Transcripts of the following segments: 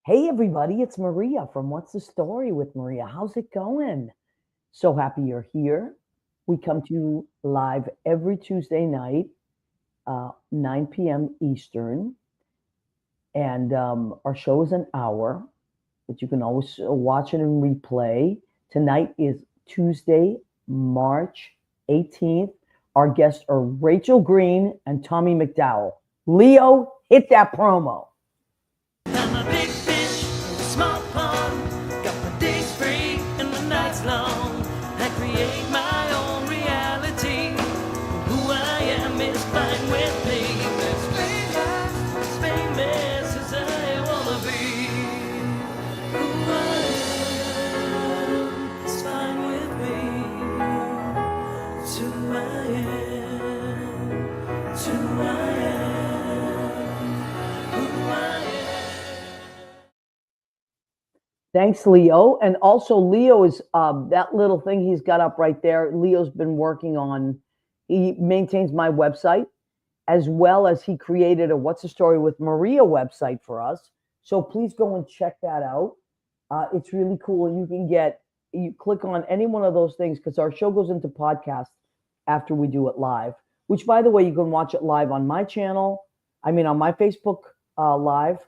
Hey, everybody, it's Maria from What's the Story with Maria. How's it going? So happy you're here. We come to you live every Tuesday night, 9 p.m. Eastern, and our show is an hour, but you can always watch it and replay. Tonight is Tuesday, March 18th. Our guests are Rachel Green and Tommy McDowell. Leo, hit that promo. I'm a big fish in a small pond. Got my days free and my nights long. I create my own reality. Who I am is fine with me. As famous as I wanna be. Who I am is fine with me. It's who I am. It's who I am. Who I am. Thanks, Leo. And also, Leo is that little thing he's got up right there. Leo's been working on, he maintains my website as well as he created a What's the Story with Maria website for us. So please go and check that out. It's really cool. And you click on any one of those things because our show goes into podcast after we do it live, which, by the way, you can watch it live on my channel. I mean, on my Facebook live,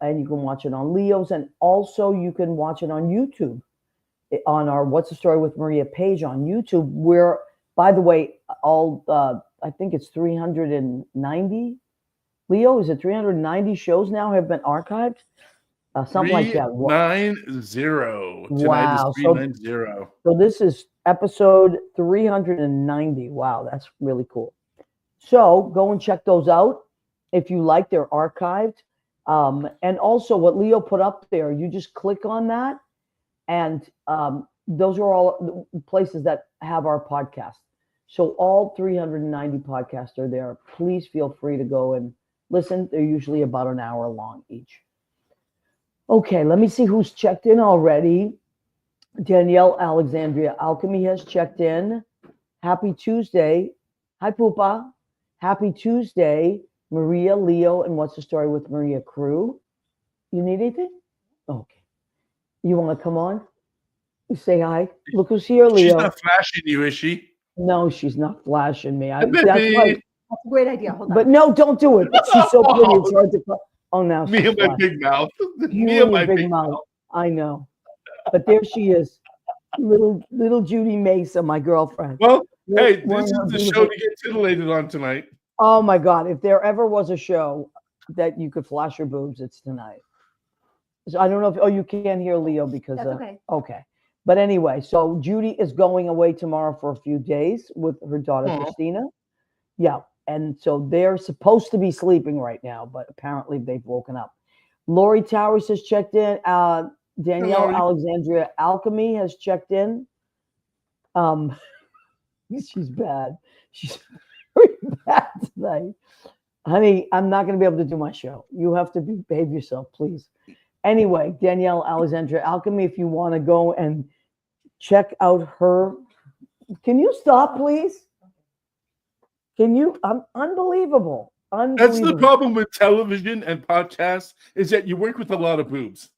and you can watch it on Leo's, and also you can watch it on YouTube, on our What's the Story with Maria page on YouTube, where, by the way, I think it's 390. Leo, is it 390 shows now have been archived? Something like that. 390. Tonight Wow. is 390. So this is episode 390. Wow, that's really cool. So go and check those out. If you like, they're archived. And also what Leo put up there, you just click on that, and those are all the places that have our podcast. So all 390 podcasts are there. Please feel free to go and listen. They're usually about an hour long each. Okay, let me see who's checked in already. Danielle Alexandria Alchemy has checked in. Happy Tuesday. Hi, Poopa. Happy Tuesday. Maria, Leo, and What's the Story with Maria crew. You need anything? Okay. You want to come on? Say hi. Look who's here, Leo. She's not flashing you, is she? No, she's not flashing me. That's Baby. why. That's a great idea. Hold on. But no, don't do it. She's so pretty. It's hard to. Oh, now Me she's and my flashing. big mouth. You Me and and your my big big mouth. mouth. I know. But there she is, little Judy Mesa, my girlfriend. Well, hey, One this is of the her show beautiful- to get titillated on tonight. Oh my God! If there ever was a show that you could flash your boobs, it's tonight. So I don't know if you can't hear Leo because That's okay. Okay, but anyway, so Judy is going away tomorrow for a few days with her daughter Aw. Christina. Yeah, and so they're supposed to be sleeping right now, but apparently they've woken up. Lori Towers has checked in. Danielle Lori. Alexandria Alchemy has checked in. She's bad. She's very bad tonight. Honey, I'm not going to be able to do my show. You have to behave yourself, please. Anyway, Danielle Alexandria Alchemy, if you want to go and check out her. Can you stop, please? Can you? Unbelievable. That's the problem with television and podcasts, is that you work with a lot of boobs.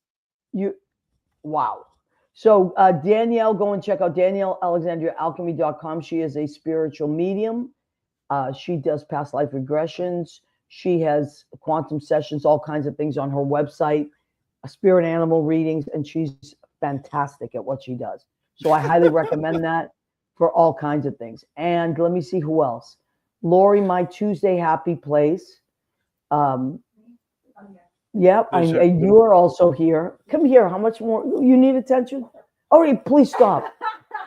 Wow. So Danielle, go and check out DanielleAlexandriaAlchemy.com. She is a spiritual medium. She does past life regressions. She has quantum sessions, all kinds of things on her website, spirit animal readings, and she's fantastic at what she does. So I highly recommend that for all kinds of things. And let me see who else. Lori, my Tuesday happy place. Yep, you are also here. Come here. How much more? You need attention? All right, please stop.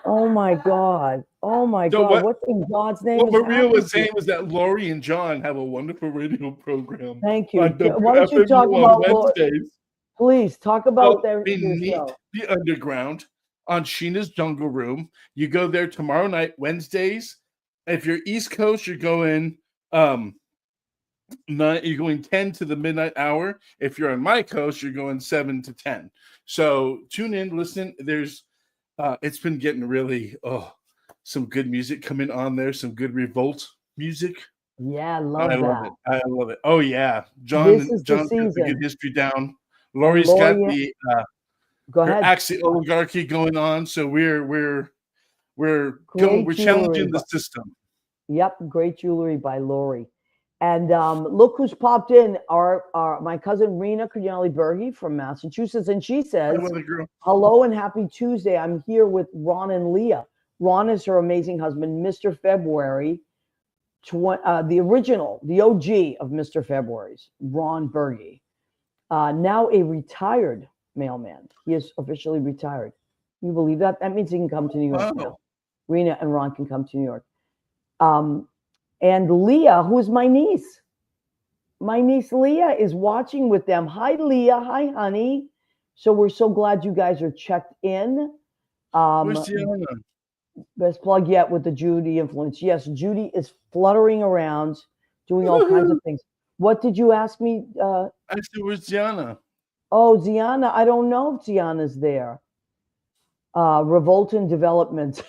Oh my God. Oh my So God. What in God's name What is Maria happening? was saying was that Lori and John have a wonderful radio program. Thank you. on Why don't you WFMU talk on about Lori? Wednesdays. Please talk about their Beneath show. the Underground on Sheena's Jungle Room. You go there tomorrow night, Wednesdays. If you're East Coast, you're going you're going 10 to the midnight hour. If you're on my coast, you're going 7 to 10. So tune in, listen. There's it's been getting really some good music coming on there, some good revolt music. Yeah, I I love love that. it. I love it. Oh yeah. This is the John's got the season. good history down Lori's got Lori, the go her ahead. Axie oligarchy going on, so we're Great jewelry. challenging the system. Yep, great jewelry by Lori. And look who's popped in. Our my cousin Rena Cugnelli Berge from Massachusetts, and she Hi, says, weather girl. "Hello and happy Tuesday. I'm here with Ron and Leah. Ron is her amazing husband, Mr. February, the original, the OG of Mr. February's, Ron Berge. Now a retired mailman. He is officially retired. You believe that? That means he can come to New York now. Wow. Rena and Ron can come to New York. And Leah, who is my niece. My niece Leah is watching with them. Hi, Leah. Hi, honey. So we're so glad you guys are checked in. Where's Deanna? Best plug yet with the Judy influence. Yes, Judy is fluttering around, doing all kinds of things. What did you ask me? I said, where's Deanna? Oh, Ziana. I don't know if Ziana's there. Revolt and Development.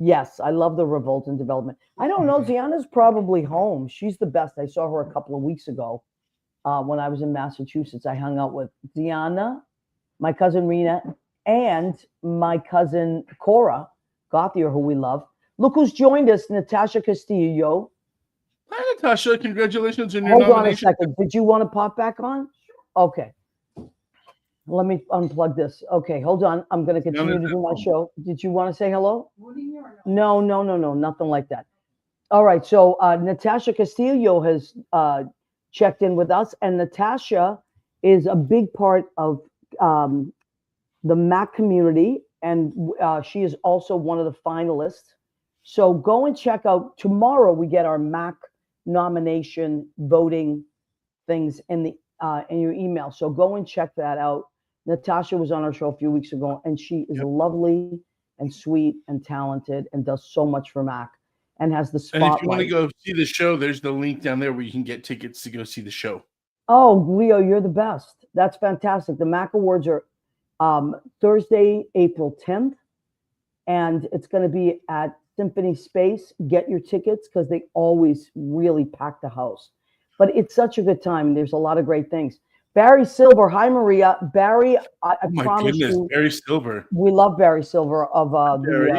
Yes, I love the Revolt and Development. I don't know. Ziana's probably home. She's the best. I saw her a couple of weeks ago when I was in Massachusetts. I hung out with Ziana, my cousin Rena, and my cousin Cora Gauthier, who we love. Look who's joined us, Natasha Castillo. Hi, Natasha. Congratulations on your Hold on a nomination. second. Did you want to pop back on? Okay. Let me unplug this. Okay, hold on. I'm going to continue to do my show. Did you want to say hello? No, nothing like that. All right. So Natasha Castillo has checked in with us, and Natasha is a big part of the Mac community, and she is also one of the finalists. So go and check out. Tomorrow we get our Mac nomination voting things in your email. So go and check that out. Natasha was on our show a few weeks ago, and she is lovely and sweet and talented and does so much for Mac and has the spotlight. And if you want to go see the show, there's the link down there where you can get tickets to go see the show. Oh, Leo, you're the best. That's fantastic. The Mac Awards are Thursday, April 10th, and it's going to be at Symphony Space. Get your tickets because they always really pack the house. But it's such a good time. There's a lot of great things. Barry Silver. Hi, Maria. Barry, I promise you. Barry Silver. We love Barry Silver of Barry.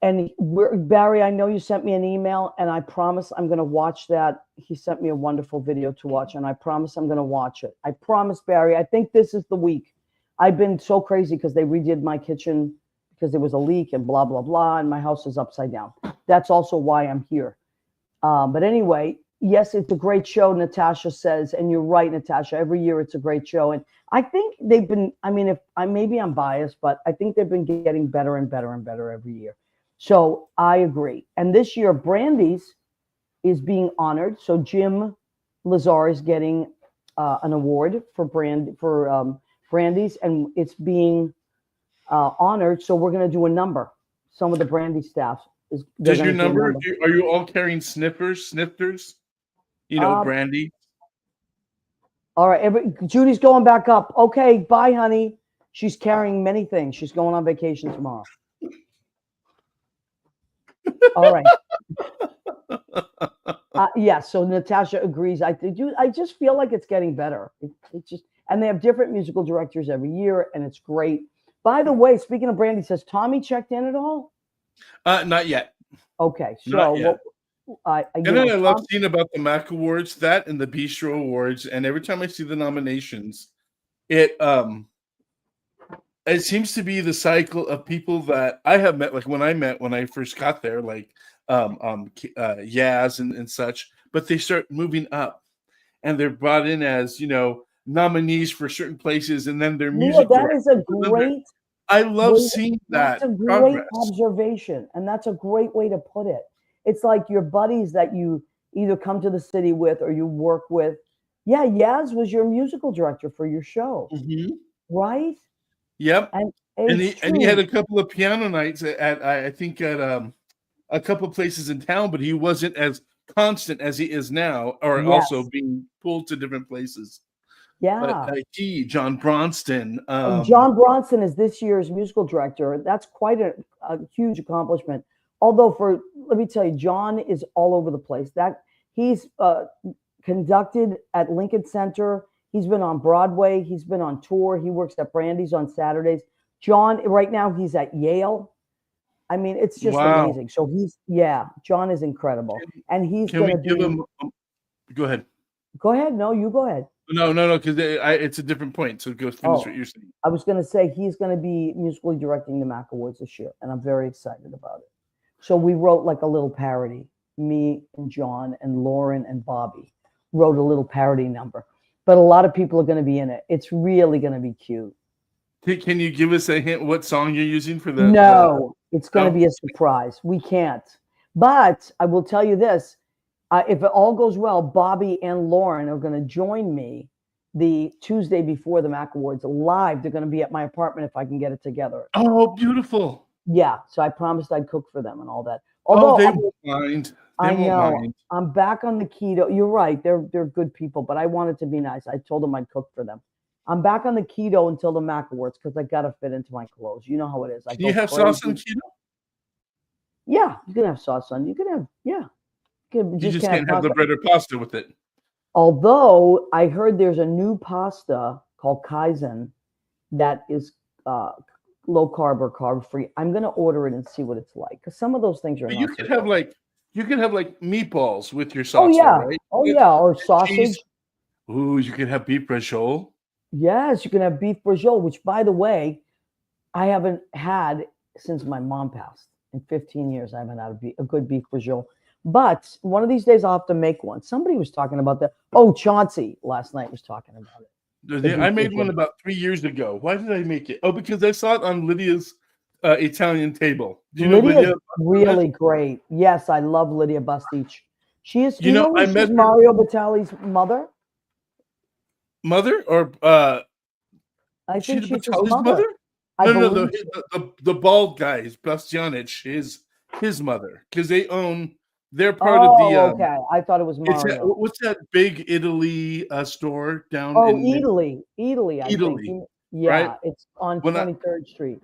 Barry, I know you sent me an email, and I promise I'm going to watch that. He sent me a wonderful video to watch, and I promise I'm going to watch it. I promise, Barry. I think this is the week. I've been so crazy because they redid my kitchen because there was a leak and blah, blah, blah, and my house is upside down. That's also why I'm here. But anyway, yes, it's a great show, Natasha says, and you're right, Natasha. Every year it's a great show, and I think they've been. I mean, maybe I'm biased, but I think they've been getting better and better and better every year. So I agree. And this year, Brandy's is being honored. So Jim Lazar is getting an award for Brandy's, and it's being honored. So we're going to do a number. Some of the Brandy staff is. Does your number? Are you all carrying snifters? You know, Brandy. All right, Judy's going back up. Okay, bye, honey. She's carrying many things. She's going on vacation tomorrow. All right. Yeah. So Natasha agrees. I just feel like it's getting better. And they have different musical directors every year, and it's great. By the way, speaking of Brandy, says Tommy checked in at all? Not yet. Okay. So I love seeing about the Mac Awards, that and the Bistro Awards, and every time I see the nominations, it seems to be the cycle of people that I have met, like when I first got there, like Yaz and such, but they start moving up and they're brought in as, nominees for certain places, and then their music. That is a great. I love seeing that. That's a great observation, and that's a great way to put it. It's like your buddies that you either come to the city with or you work with. Yeah, Yaz was your musical director for your show, right? Yep. And he had a couple of piano nights at I think at a couple of places in town, but he wasn't as constant as he is now, or also being pulled to different places. Yeah. But John Bronston. John Bronston is this year's musical director. That's quite a huge accomplishment. Although let me tell you, John is all over the place. That he's conducted at Lincoln Center. He's been on Broadway. He's been on tour. He works at Brandy's on Saturdays. John, right now, he's at Yale. I mean, it's just Wow. amazing. So John is incredible. And he's Can going we to give be. him? Go ahead. Go ahead. No, you go ahead. No, because it's a different point. So go finish what you're saying. I was going to say he's going to be musically directing the Mac Awards this year, and I'm very excited about it. So we wrote like a little parody. Me and John and Lauren and Bobby wrote a little parody number. But a lot of people are going to be in it. It's really going to be cute. Can you give us a hint what song you're using for the? No, it's going to be a surprise. We can't. But I will tell you this. If it all goes well, Bobby and Lauren are going to join me the Tuesday before the Mac Awards live. They're going to be at my apartment if I can get it together. Oh, beautiful. Yeah. So I promised I'd cook for them and all that. Although they won't mind. I know. I'm back on the keto. You're right. They're good people, but I wanted to be nice. I told them I'd cook for them. I'm back on the keto until the Mac Awards because I got to fit into my clothes. You know how it is. Can you have sauce on keto? Yeah, you can have sauce on. You can have, yeah. You just can't have the bread or pasta with it. Although I heard there's a new pasta called Kaizen that is low carb or carb free. I'm going to order it and see what it's like because some of those things are. But you could have like meatballs with your sauce. Oh yeah, right? Or sausage. Cheese. Ooh, you could have beef braciole. Yes, you can have beef braciole, which by the way, I haven't had since my mom passed. In 15 years, I haven't had a good beef braciole. But one of these days, I'll have to make one. Somebody was talking about that. Oh, Chauncey last night was talking about it. I made one about 3 years ago. Why did I make it? Oh, because I saw it on Lydia's Italian table. Do you know Lydia? Really great. Yes, I love Lydia Bustich. She is. You know I met Mario Batali's mother. Mother or I think she's his mother. No, the bald guy is Bastianich, his mother, because they own. They're part of the. Okay. I thought it was Mario. What's that big Italy store down? Italy. I Italy. Think. Yeah, right? It's on 23rd Street.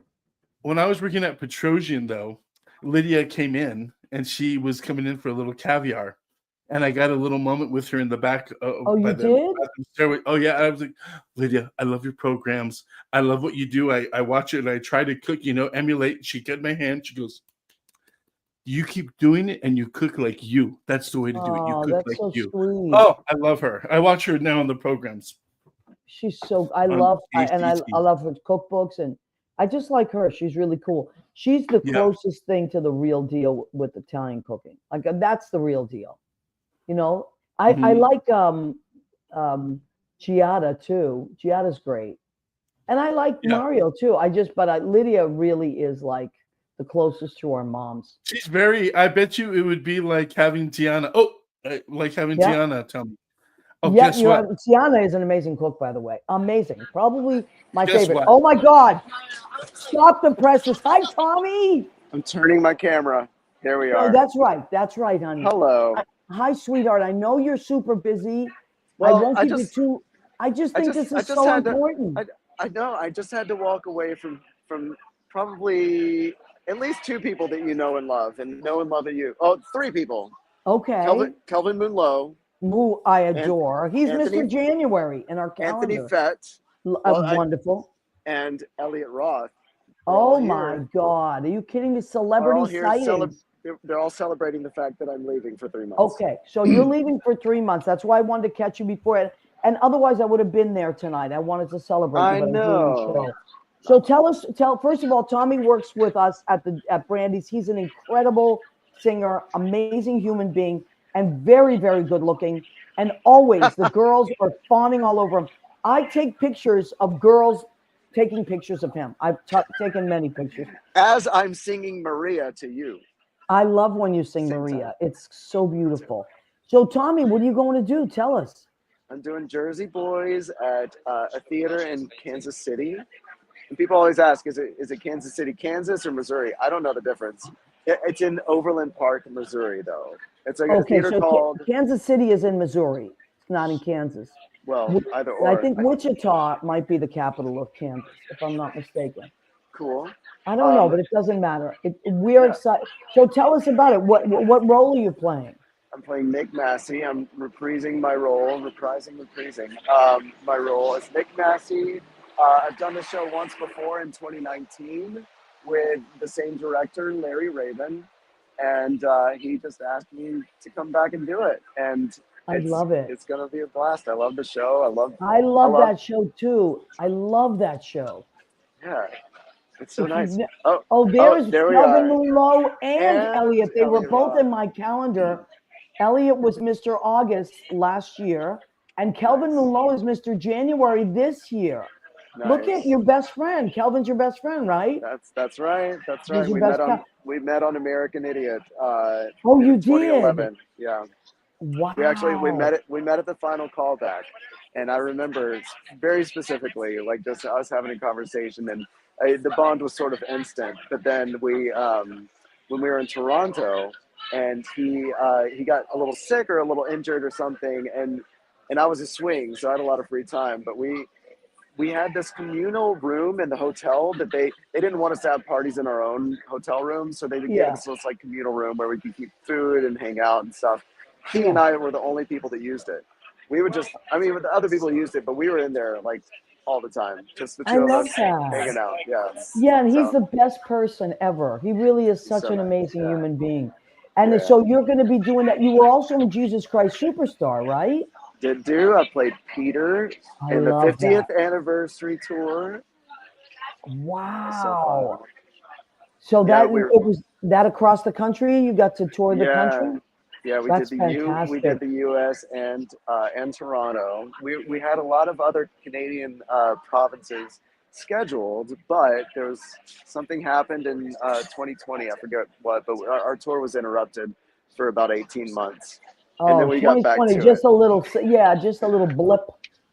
When I was working at Petrosian, though, Lydia came in and she was coming in for a little caviar, and I got a little moment with her in the back. You did? Stairway. Oh yeah, I was like, Lydia, I love your programs. I love what you do. I watch it and I try to cook. Emulate. She got my hand. She goes, you keep doing it and you cook like you. That's the way to do it. You cook like you. Sweet. Oh, I love her. I watch her now on the programs. She's so I love her cookbooks and I just like her. She's really cool. She's the closest thing to the real deal with Italian cooking. Like that's the real deal. I like Giada too. Giada's great. And I like Mario too. Lydia really is like the closest to our moms. She's I bet you it would be like having Tiana. Oh, like having Tiana tell me. Oh, yeah, guess what? Tiana is an amazing cook, by the way. Amazing. Probably my favorite. What? Oh my God. Stop the presses. Hi, Tommy. I'm turning my camera. Here we are. Oh, that's right. That's right, honey. Hello. Hi, sweetheart. I know you're super busy. Well, I won't keep you too. I just think this is so important. I know. I just had to walk away from probably at least two people that you know and love, and know and love you. Oh, three people. Okay. Kelvin Moonlow. Who I adore. He's Mr. January in our calendar. Anthony Fett. Wonderful. And Elliot Roth. Oh my God. Are you kidding me? Celebrity sightings. They're all celebrating the fact that I'm leaving for 3 months. Okay. So you're leaving for 3 months. That's why I wanted to catch you before. And otherwise I would have been there tonight. I wanted to celebrate. I know. So first of all, Tommy works with us at Brandy's. He's an incredible singer, amazing human being, and very, very good looking. And always the girls are fawning all over him. I take pictures of girls taking pictures of him. I've taken many pictures. As I'm singing Maria to you. I love when you sing Maria. It's so beautiful. So Tommy, what are you going to do? Tell us. I'm doing Jersey Boys at a theater in Kansas City. And people always ask, is it Kansas City, Kansas, or Missouri? I don't know the difference. It's in Overland Park, Missouri, though. It's like a theater called... Kansas City is in Missouri. It's not in Kansas. Well, either or. I think Wichita might be the capital of Kansas, if I'm not mistaken. Cool. I don't know, but it doesn't matter. We're excited. So tell us about it. What role are you playing? I'm playing Nick Massey. I'm reprising my role, my role as Nick Massey. I've done the show once before in 2019 with the same director, Larry Raven, and he just asked me to come back and do it. And I love it. it's gonna be a blast. I love the show. I love that show too. I love that show. Yeah, it's so If nice. you've there's there we Kelvin are. Mullo and Elliot. They were Elliot both Roth. in my calendar. Elliot was Mr. August last year, and Kelvin Nice. Mullo is Mr. January this year. Look Nice. at your best friend. Kelvin's your best friend, right? That's right. That's He's right. your best pal. We met on American Idiot. Oh, in you did? 2011. Yeah. Wow. We met at the final callback, and I remember very specifically, like just us having a conversation, and the bond was sort of instant. But then when we were in Toronto, and he got a little sick or a little injured or something, and I was a swing, so I had a lot of free time. But we had this communal room in the hotel that they didn't want us to have parties in our own hotel room, so they gave us this like communal room where we could keep food and hang out and stuff. He and I were the only people that used it. We would just, I mean, the other people used it, but we were in there like all the time, just the two of us hanging out. Yeah. Yeah, and he's the best person ever. He really is such an amazing human being. And so you're going to be doing that. You were also in Jesus Christ Superstar, right? I played Peter in the 50th anniversary tour. Wow. So that it was that across the country? You got to tour the country? Yeah, we did the U.S. and Toronto. We had a lot of other Canadian provinces scheduled, but there was something happened in 2020. I forget what, but our tour was interrupted for about 18 months. And then we got back to just a little blip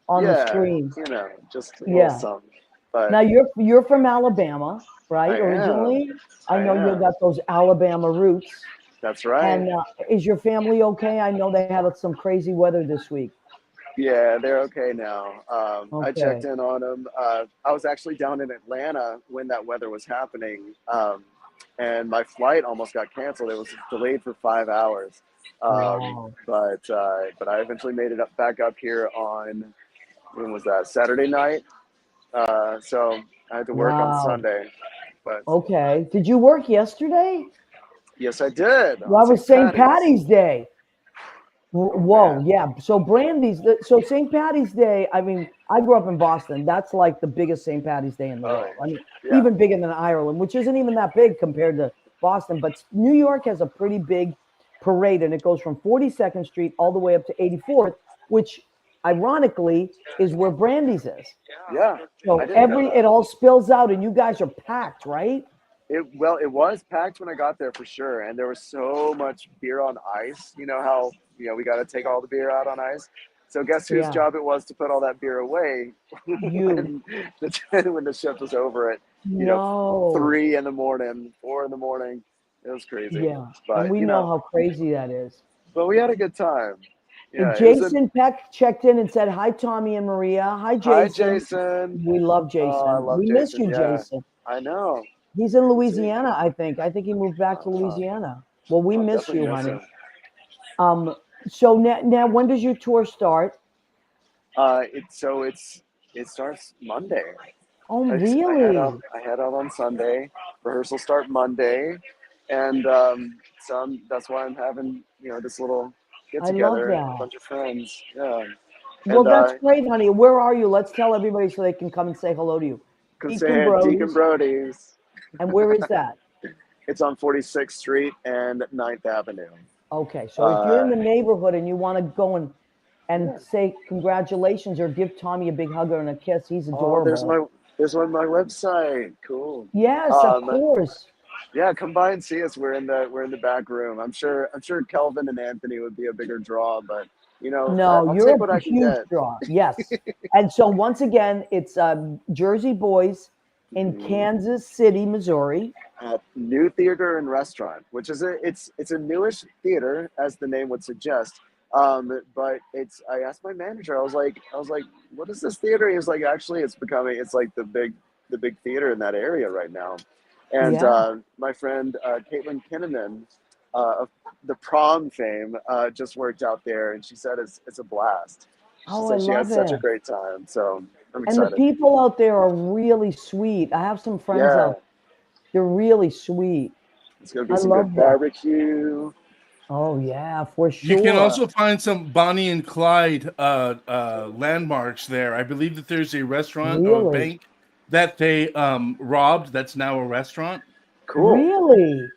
on the screen. You know, just a little something. But now you're from Alabama, right? Originally, I know you got those Alabama roots. That's right. And is your family okay? I know they had some crazy weather this week. Yeah, they're okay now. I checked in on them. I was actually down in Atlanta when that weather was happening, and my flight almost got canceled. It was delayed for 5 hours. But I eventually made it back up here on, when was that, Saturday night? So I had to work on Sunday. But did you work yesterday? Yes, I did. Well, that was St. Patty's Day. Whoa, yeah. So so St. Patty's Day, I mean, I grew up in Boston. That's like the biggest St. Patty's Day in the world. I mean, even bigger than Ireland, which isn't even that big compared to Boston. But New York has a pretty big parade, and it goes from 42nd Street all the way up to 84th, which ironically is where Brandy's is. Yeah. So it all spills out, and you guys are packed, right? It was packed when I got there for sure, and there was so much beer on ice. You know how we got to take all the beer out on ice. So guess whose job it was to put all that beer away when the shift was over at 3 in the morning, 4 in the morning. It was crazy. Yeah, but and we know how crazy that is. But we had a good time. Yeah, Jason Peck checked in and said, "Hi, Tommy and Maria. Hi, Jason. Hi, Jason. We love Jason. We miss you, Jason. I know. He's in Louisiana, I think. I think he moved back to Louisiana. Well, we miss you, honey. So now, when does your tour start? It starts Monday. Oh, really? I head out on Sunday. Rehearsals start Monday, and so that's why I'm having this little get together, a bunch of friends. Yeah. Well, that's great, honey. Where are you? Let's tell everybody so they can come and say hello to you. Deacon Brody's. And where is that? It's on 46th Street and 9th Avenue. Okay, so if you're in the neighborhood and you want to go and say congratulations or give Tommy a big hug and a kiss, he's adorable. There's my website. Cool. Yes, of course. Yeah, come by and see us. We're in the back room. I'm sure Kelvin and Anthony would be a bigger draw, but no, you're a huge draw. Yes. And so once again, it's Jersey Boys in Kansas City, Missouri. At New Theater and Restaurant, which is it's a newish theater, as the name would suggest. But I asked my manager, I was like, what is this theater? He was like, actually, it's like the big theater in that area right now. And my friend Caitlin Kinnaman the prom fame just worked out there, and she said it's a blast. She Oh, I said she had love such a it. great time. So I'm And the excited. people out there are really sweet. I have some friends Yeah, out. They're really sweet. it's gonna be I some good love that. barbecue. Oh yeah, for You can sure. also find some Bonnie and Clyde landmarks there. I believe that there's a restaurant or a Really? bank that they robbed that's now a restaurant. Cool. Really?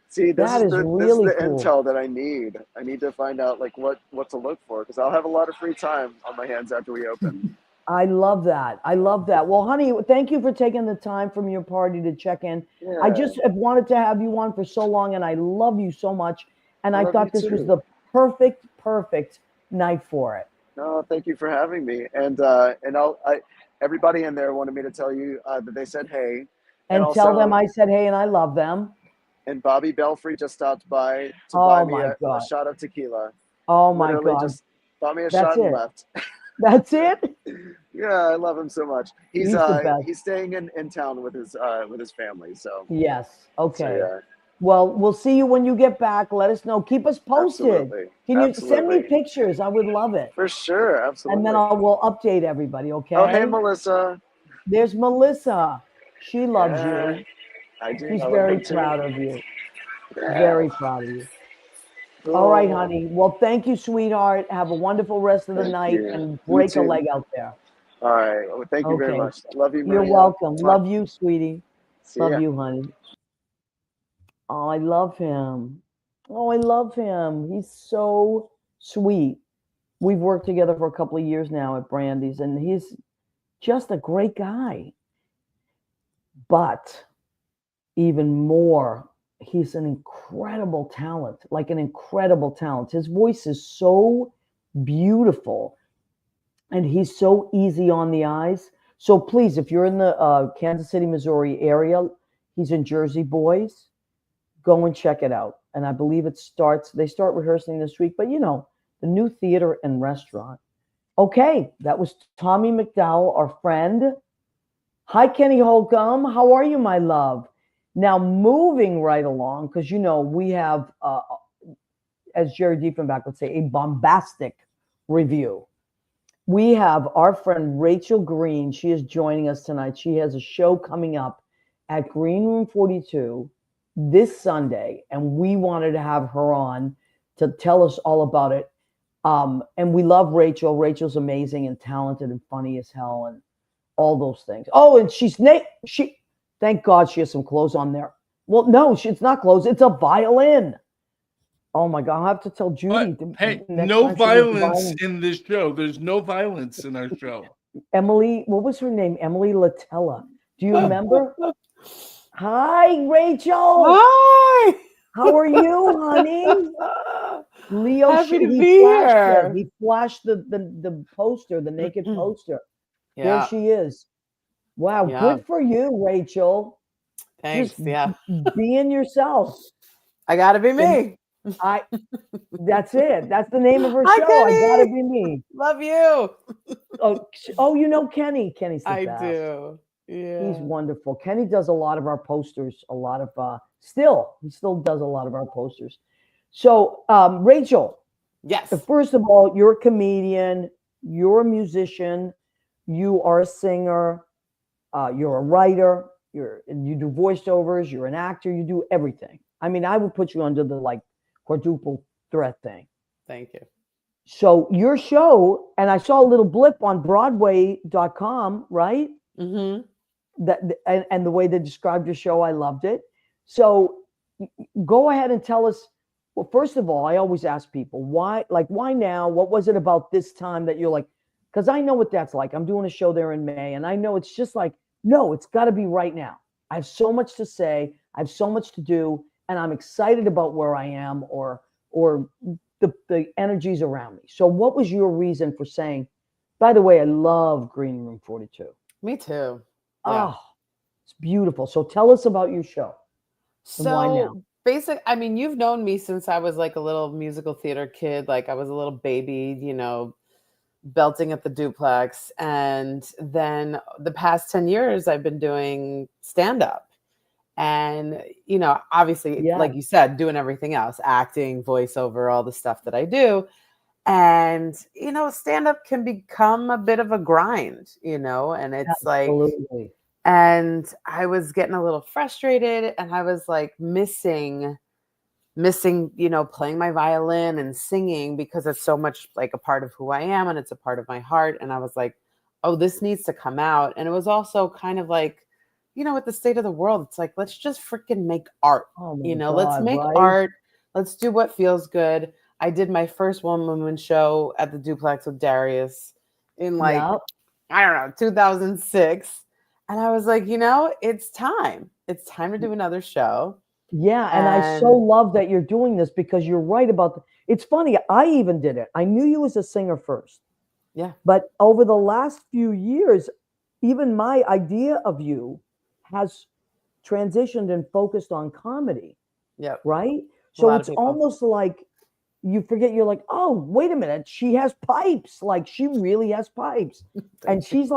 See, That is this is really the cool. intel that I need. I need to find out like what to look for because I'll have a lot of free time on my hands after we open. I love that. I love that. Well, honey, thank you for taking the time from your party to check in. I Yeah, just have wanted to have you on for so long, and I love you so much. And I I love you thought this was too. the perfect night for it. No, thank you for having me. And everybody in there wanted me to tell you that they said hey, and And tell them also I said hey and I love them. and Bobby Belfry just stopped by to buy Oh me my a God. shot of tequila. Oh my Literally God. just bought me a That's shot and it. left. That's it. Yeah, I love him so much. He's the best. He's staying in town with his family. Yes. So Okay. yeah, Well, we'll see you when you get back. Let us know. Keep us posted. absolutely, Can you send me absolutely, pictures? I would love it. for sure, And then absolutely. we'll update everybody, Oh hey okay? Melissa, There's Melissa. She loves yeah, you. I do. She's I love very her too. proud of you. Yeah, Very proud of you. All right, cool. honey. Well, thank you, sweetheart. Have a wonderful rest of the Thank night you. and You break a too. leg out there. All right. Well, thank you very Okay. much. Love you, You're Maria. welcome. Mwah. Love you, sweetie. See Love ya. you, honey. Oh, I love him. Oh, I love him. He's so sweet. We've worked together for a couple of years now at Brandy's, and he's just a great guy. But even more, he's an incredible talent, like an incredible talent. His voice is so beautiful and he's so easy on the eyes. So please, if you're in the Kansas City, Missouri area, he's in Jersey Boys, go and check it out. And I believe they start rehearsing this week, but the new theater and restaurant. Okay, that was Tommy McDowell, our friend. Hi, Kenny Holcomb. How are you, my love? Now, moving right along, because we have, as Jerry Diefenbach would say, a bombastic review. We have our friend Rachel Green. She is joining us tonight. She has a show coming up at Green Room 42 this Sunday, and we wanted to have her on to tell us all about it. And we love Rachel. Rachel's amazing and talented and funny as hell and all those things. Oh, and thank God she has some clothes on there. Well, no, it's not clothes. It's a violin. Oh my God, I'll have to tell Judy But hey, next no time she gets the violence violin. in this show. There's no violence in our show. Emily, what was her name? Emily Latella. Do you remember? Hi, Rachel. Hi. How are you, honey? Leo, Happy to he be flashed it. here. He flashed the poster, the naked poster. There Yeah. she is. Wow, Yeah. good for you, Rachel. Thanks. Just Yeah. being yourself. I gotta be And me. that's it. That's the name of her Hi, show. I gotta Kenny. be me. Love you. Oh, you know Kenny. Kenny's the I best. do. He's Yeah. wonderful. Kenny does a lot of our posters, a lot of he still does a lot of our posters. So, Rachel, Yes. first of all, you're a comedian, you're a musician, you are a singer, you're a writer, you do voiceovers, you're an actor, you do everything. I mean, I would put you under the quadruple threat thing. Thank you. So your show, and I saw a little blip on Broadway.com, right? Mm-hmm. And the way they described your show, I loved it. So go ahead and tell us. Well, first of all, I always ask people why now? What was it about this time that you're like? Because I know what that's like. I'm doing a show there in May, and I know it's just like, no, it's got to be right now. I have so much to say. I have so much to do, and I'm excited about where I am or the energies around me. So, what was your reason for saying? By the way, I love Green Room 42. Me too. Yeah. Oh, it's beautiful. So tell us about your show and why now. So I mean, you've known me since I was like a little musical theater kid. Like I was a little baby, belting at the duplex. And then the past 10 years, I've been doing stand-up. And, obviously, Yeah. like you said, doing everything else, acting, voiceover, all the stuff that I do. And, stand up can become a bit of a grind, and it's like, Absolutely. and I was getting a little frustrated, and I was like missing, playing my violin and singing, because it's so much like a part of who I am and it's a part of my heart. And I was like, oh, this needs to come out. And it was also kind of like, with the state of the world, it's like, let's just freaking make art. Oh my Let's God, make right? art. Let's do what feels good. I did my first one-woman show at the Duplex with Darius in like, Yeah. I don't know, 2006. And I was like, it's time. It's time to do another show. Yeah, and I so love that you're doing this, because you're right about it's funny, I even did it. I knew you as a singer first. Yeah. But over the last few years, even my idea of you has transitioned and focused on comedy. Yep. Right? A So lot of it's people. almost like you forget, you're like, oh, wait a minute, she has pipes. Like, she really has pipes. And she's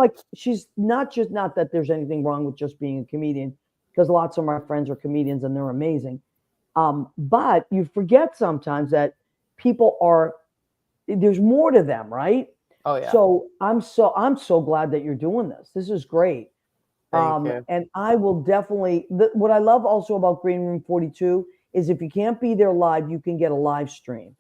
not that there's anything wrong with just being a comedian, because lots of my friends are comedians and they're amazing. But you forget sometimes that there's more to them, right? Oh yeah. So I'm so glad that you're doing this. This is great. Thank you. And I will definitely, what I love also about Green Room 42 is, if you can't be there live, you can get a live stream.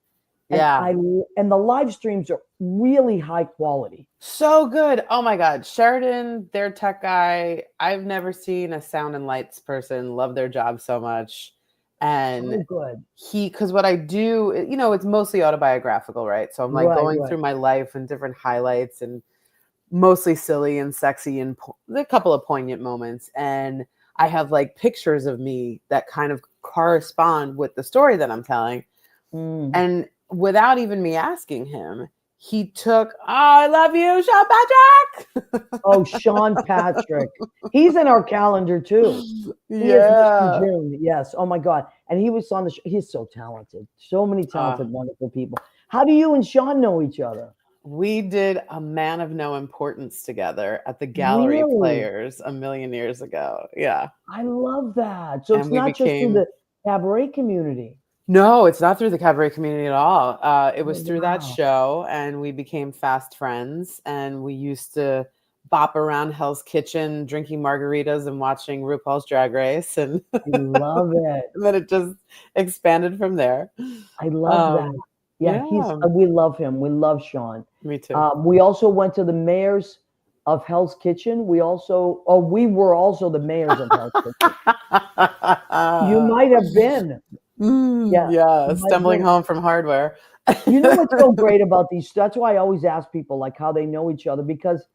And Yeah. and the live streams are really high quality. So good. Oh my God. Sheridan, their tech guy, I've never seen a sound and lights person love their job so much. And So good. because what I do, it's mostly autobiographical, right? So I'm like going through my life and different highlights, and mostly silly and sexy, and a couple of poignant moments. And I have like pictures of me that kind of correspond with the story that I'm telling. And without even me asking him, he took, oh, I love you, Sean Patrick. Oh, Sean Patrick. He's in our calendar too. He is Mr. June. Yes. Oh my God. And he was on the show. He's so talented. So many talented, wonderful people. How do you and Sean know each other? We did A Man of No Importance together at the Gallery Players a million years ago. Yeah. I love that. So And it's not just through the cabaret community. No, it's not through the cabaret community at all. It was through that show, and we became fast friends, and we used to bop around Hell's Kitchen, drinking margaritas and watching RuPaul's Drag Race. And I love it. And then it just expanded from there. I love that. Yeah, we love him. We love Sean. Me too. We also went to the mayors of Hell's Kitchen. We were also the mayors of Hell's Kitchen. You might have been. Yeah, stumbling home from hardware. You know what's so great about these? That's why I always ask people like how they know each other, because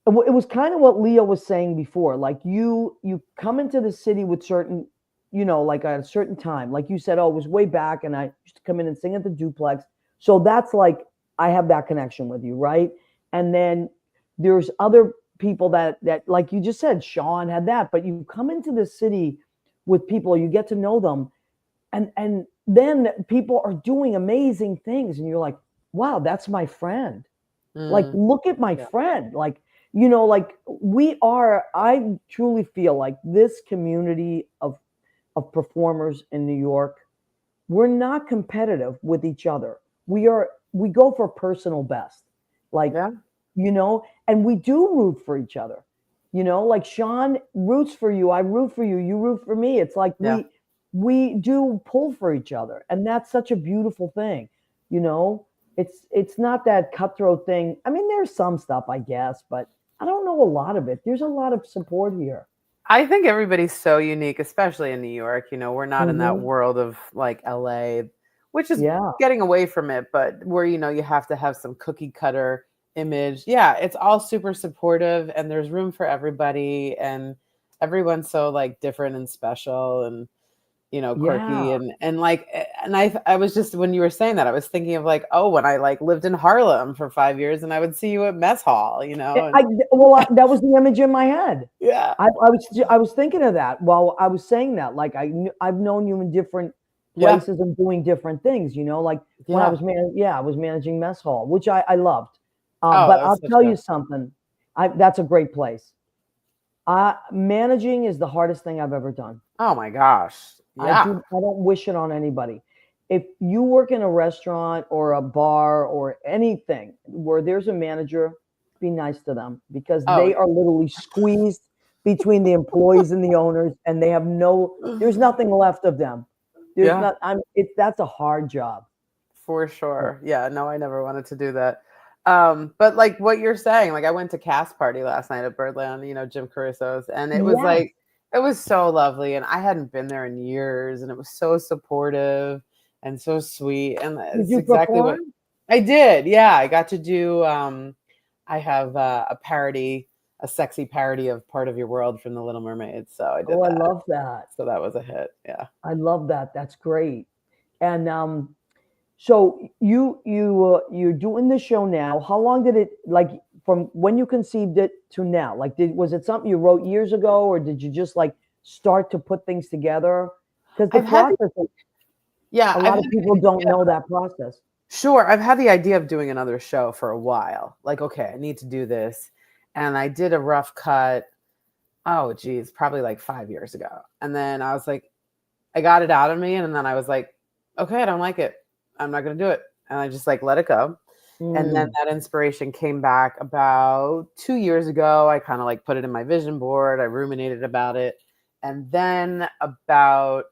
it was kind of what Leo was saying before. Like you come into the city with certain, like at a certain time, like you said, oh, it was way back, and I used to come in and sing at the Duplex. So that's like, I have that connection with you, right? And then there's other people that like you just said, Sean had that, but you come into the city with people, you get to know them, and then people are doing amazing things, and you're like, wow, that's my friend. Like, look at my friend. Like, like I truly feel like this community of performers in New York, we're not competitive with each other. We go for personal best. Like, and we do root for each other. Like Sean roots for you, I root for you, you root for me. It's like we do pull for each other, and that's such a beautiful thing. It's not that cutthroat thing. I mean, there's some stuff, I guess, but I don't know a lot of it. There's a lot of support here. I think everybody's so unique, especially in New York. We're not in that world of like LA, which is getting away from it, but where, you have to have some cookie cutter image. Yeah, it's all super supportive, and there's room for everybody, and everyone's so like different and special, and quirky, and I was just, when you were saying that, I was thinking of like, oh, when I like lived in Harlem for 5 years, and I would see you at mess hall, that was the image in my head. Yeah, I was thinking of that while I was saying that. Like, I've known you in different places and doing different things. Like when I was I was managing mess hall, which I loved. But I'll tell you something. That's a great place. Managing is the hardest thing I've ever done. Oh my gosh. Yeah. I don't wish it on anybody. If you work in a restaurant or a bar or anything where there's a manager, be nice to them, because they are literally squeezed between the employees and the owners, and they have there's nothing left of them. That's a hard job. For sure. Yeah, no, I never wanted to do that. But like what you're saying, like I went to cast party last night at Birdland, Jim Caruso's, and it was like, it was so lovely. And I hadn't been there in years, and it was so supportive and so sweet. And it's exactly what I did. Yeah, I got to do, I have a parody, a sexy parody of Part of Your World from The Little Mermaid. So I did that. I love that. So that was a hit. Yeah. I love that. That's great. And so you're doing the show now. How long did it, like, from when you conceived it to now? Like, was it something you wrote years ago, or did you just like start to put things together? Because the process, a lot of people don't know that process. Sure, I've had the idea of doing another show for a while. Like, okay, I need to do this, and I did a rough cut. Oh, geez, probably like 5 years ago, and then I was like, I got it out of me, and then I was like, okay, I don't like it. I'm not going to do it. And I just like let it go. And then that inspiration came back about 2 years ago. I kind of like put it in my vision board. I ruminated about it. And then about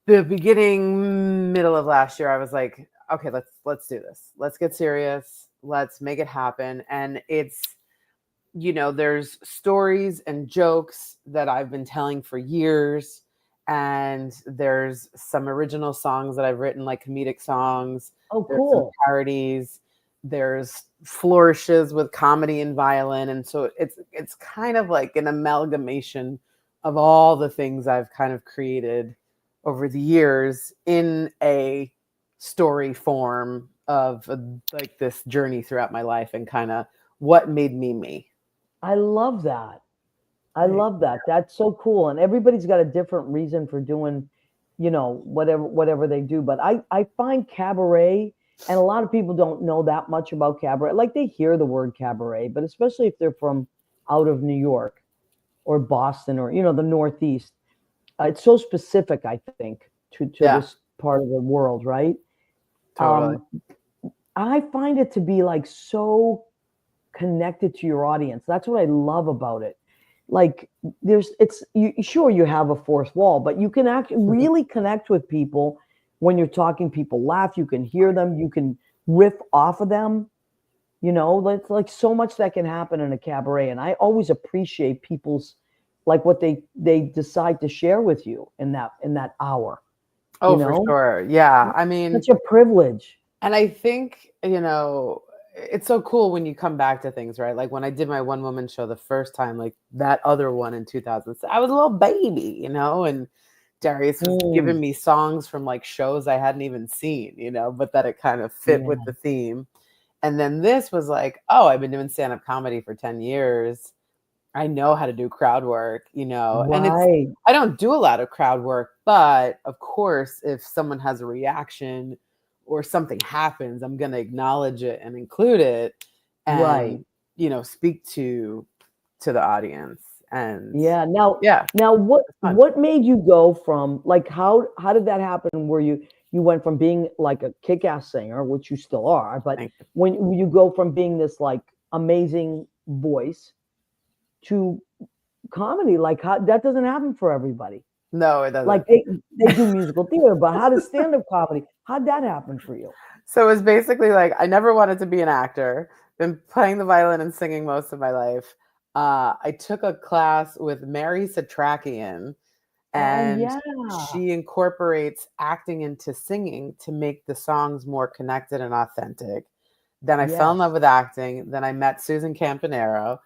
the middle of last year, I was like, okay, let's do this. Let's get serious. Let's make it happen. And it's, there's stories and jokes that I've been telling for years. And there's some original songs that I've written, like comedic songs. Oh, there's cool. Some parodies. There's flourishes with comedy and violin. And so it's kind of like an amalgamation of all the things I've kind of created over the years in a story form of like this journey throughout my life and kind of what made me me. I love that. I love that. That's so cool. And everybody's got a different reason for doing, whatever they do. But I find cabaret, and a lot of people don't know that much about cabaret. Like, they hear the word cabaret, but especially if they're from out of New York or Boston or, the Northeast, it's so specific, I think, to this part of the world, right? Totally. I find it to be like so connected to your audience. That's what I love about it. Like, sure, you have a fourth wall, but you can really connect with people when you're talking. People laugh, you can hear them, you can riff off of them. It's like so much that can happen in a cabaret. And I always appreciate people's, like, what they decide to share with you in that hour. Oh, for sure. Yeah. I mean, it's a privilege. And I think, it's so cool when you come back to things, right? Like when I did my one woman show the first time, like that other one in 2006, I was a little baby, and Darius was giving me songs from like shows I hadn't even seen, but that it kind of fit with the theme. And then this was like, oh, I've been doing stand-up comedy for 10 years. I know how to do crowd work, Right. And I don't do a lot of crowd work, but of course, if someone has a reaction or something happens, I'm going to acknowledge it and include it and, speak to the audience. And now what made you go from, like, how did that happen where you went from being like a kick-ass singer, which you still are, but when you go from being this like amazing voice to comedy, like, how that doesn't happen for everybody. No, it doesn't. Like, they do musical theater, but how does stand-up comedy, how'd that happen for you? So it was basically like, I never wanted to be an actor. Been playing the violin and singing most of my life. I took a class with Mary Satrakian, and she incorporates acting into singing to make the songs more connected and authentic. Then I fell in love with acting. Then I met Susan Campanero.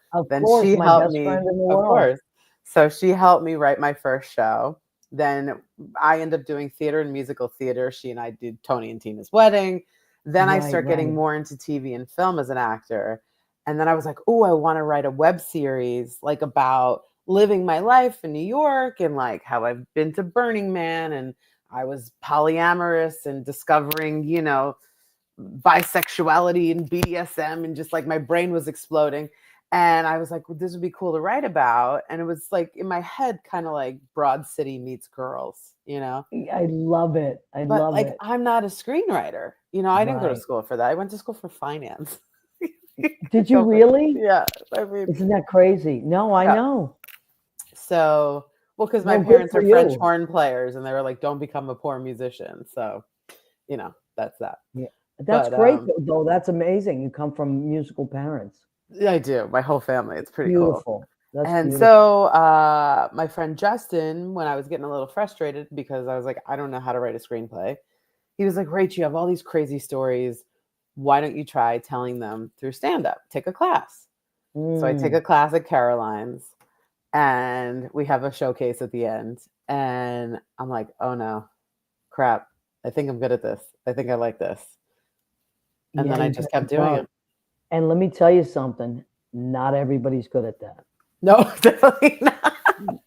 She helped me. Of course. So she helped me write my first show. Then I ended up doing theater and musical theater. She and I did Tony and Tina's Wedding. Then I start getting more into TV and film as an actor. And then I was like, oh, I want to write a web series like about living my life in New York and like how I've been to Burning Man and I was polyamorous and discovering, bisexuality and BDSM, and just like my brain was exploding. And I was like, well, this would be cool to write about. And it was like in my head, kind of like Broad City meets Girls, you know? I love it. I But love like, it. I'm not a screenwriter. You know, I didn't go to Right. school for that. I went to school for finance. Did you really? Yeah. I mean, Isn't that crazy? No, I Yeah. know. so, well, because my Well, good parents for are French you. horn players and they were like, don't become a poor musician. So, you know, that's that. Yeah. That's But, great, though. That's amazing. You come from musical parents. Yeah, I do. My whole family. It's pretty cool. Beautiful. That's And beautiful. so my friend Justin, when I was getting a little frustrated because I was like, I don't know how to write a screenplay, he was like, Rach, you have all these crazy stories. Why don't you try telling them through stand-up? Take a class. So I take a class at Caroline's and we have a showcase at the end. And I'm like, oh no, crap. I think I'm good at this. I think I like this. And then I just kept doing it. And let me tell you something. Not everybody's good at that. No, definitely not.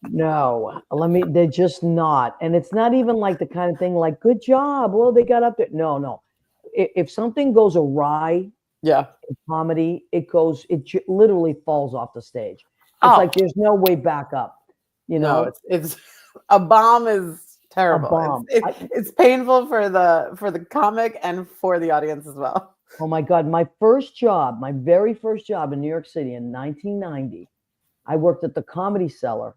No, they're just not. And it's not even like the kind of thing like, good job. Well, they got up there. No. If something goes awry Yeah. in comedy, it literally falls off the stage. It's like there's no way back up. You know, no, it's a bomb is terrible. A bomb. It's painful for the comic and for the audience as well. Oh my God. My very first job in New York City in 1990, I worked at the Comedy Cellar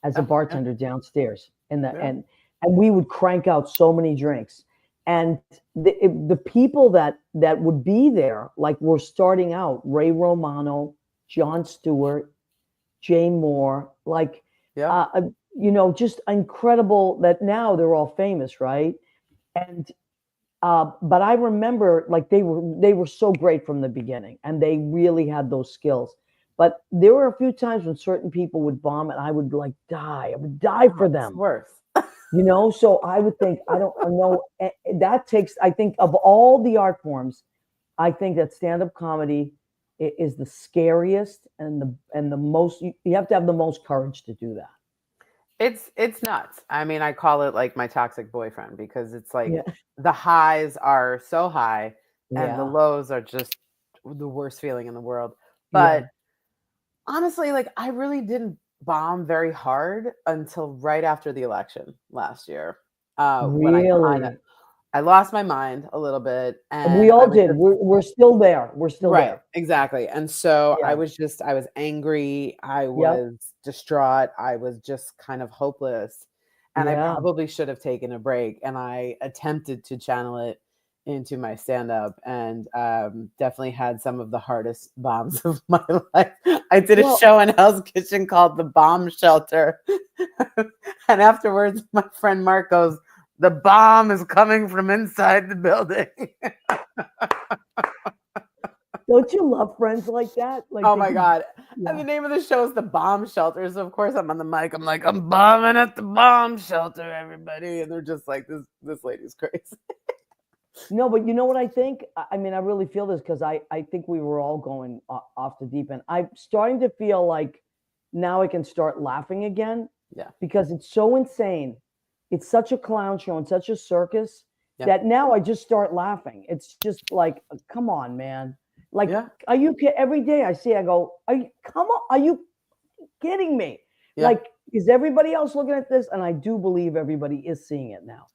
as a bartender downstairs and we would crank out so many drinks. And the people that would be there, like were starting out, Ray Romano, Jon Stewart, Jay Moore, like, you know, just incredible that now they're all famous. Right. And, but I remember like they were so great from the beginning and they really had those skills. But there were a few times when certain people would bomb and I would like die. I would die for them. It's worse. You know, so I would think, I don't know, I think of all the art forms, I think that stand-up comedy is the scariest and the most, you have to have the most courage to do that. It's nuts. I mean, I call it like my toxic boyfriend because it's like the highs are so high and the lows are just the worst feeling in the world. But honestly, like I really didn't bomb very hard until right after the election last year. When I lost my mind a little bit, and we all did. We're still there. We're still there. Exactly. And so I was angry. I was distraught. I was just kind of hopeless, and I probably should have taken a break. And I attempted to channel it into my stand-up and definitely had some of the hardest bombs of my life. I did a show in Hell's Kitchen called The Bomb Shelter. And afterwards, my friend Mark goes, the bomb is coming from inside the building. Don't you love friends like that? Like, oh my God. And the name of the show is The Bomb Shelter. So of course I'm on the mic. I'm like, I'm bombing at the bomb shelter, everybody. And they're just like, this lady's crazy. No, but you know what I think? I mean, I really feel this because I think we were all going off the deep end. I'm starting to feel like now I can start laughing again. Yeah. Because it's so insane. It's such a clown show and such a circus that now I just start laughing. It's just like, come on, man. Like, are you kidding? Every day I go, are you kidding me? Yeah. Like, is everybody else looking at this? And I do believe everybody is seeing it now.